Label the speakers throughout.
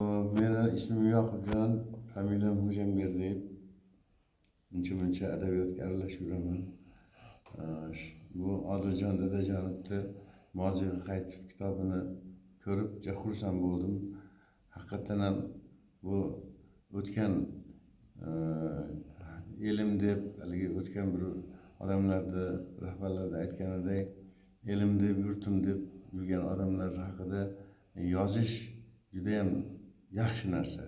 Speaker 1: Meni ismim Yoqubjon, familiyam Xo'jamberdiyev. Uncha-muncha adabiyotga aralashib yuraman. Bu Odiljon Dadajonovni Moziga qaytib kitobini ko'rib juda xursand bo'ldim. Haqiqatan ham bu o'tgan elim deb, haligi o'tgan bir odamlarni rahbarlarda aytganidek, elim deb, yurtim deb yurgan odamlar haqida yozish juda ham yaxshi narsa.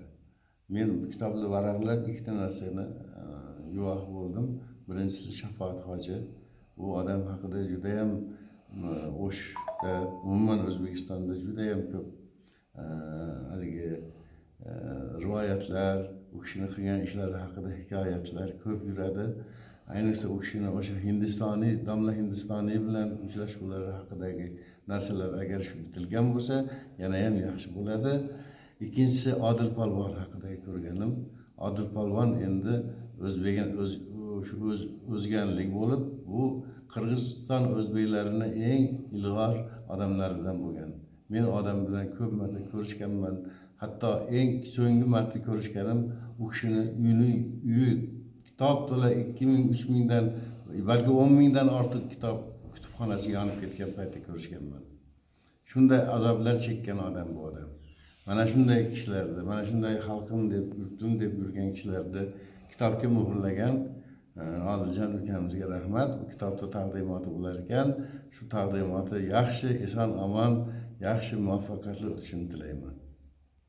Speaker 1: Men bu kitobni varaqlab ikkita narsani guvoh bo'ldim. Birinchisi Shafoat hoji. Bu odam haqida juda ham O'shda, umuman O'zbekistonda juda ham ko'p haligi rivoyatlar, u kishini qilgan ishlari haqida hikoyatlar ko'p yuradi. Ayniqsa u kishini o'sha domla hindistoniy bilan uchrashuvlari haqidagi narsalar agar shu bitilgan bo'lsa, yana ham yaxshi bo'ladi. Ikkinchisi Odil polvon haqida ko'rganim. Odil polvon endi o'zganlik bo'lib, bu Qirg'iziston o'zbeklarini eng ilg'or odamlaridan bo'lgan. Men odam bilan ko'p marta ko'rishganman. Hatto eng so'nggi marta ko'rishganim u kishini uyi kitob to'la 2000-3000 dan, balki 10 000 dan ortiq kitob kutubxonasi yonib ketgan paytda ko'rishganman. Shunday azoblar chekkan odam bu odam. Mana shunday kishilarni, mana shunday xalqim deb, yurtim deb yurgan kishilarni kitobga muhrlagan Odiljon ukamizga rahmat. Bu kitobda taqdimoti bo'lar ekan, shu taqdimoti yaxshi, eson-omon, yaxshi muvaffaqiyatli o'tishini tilayman.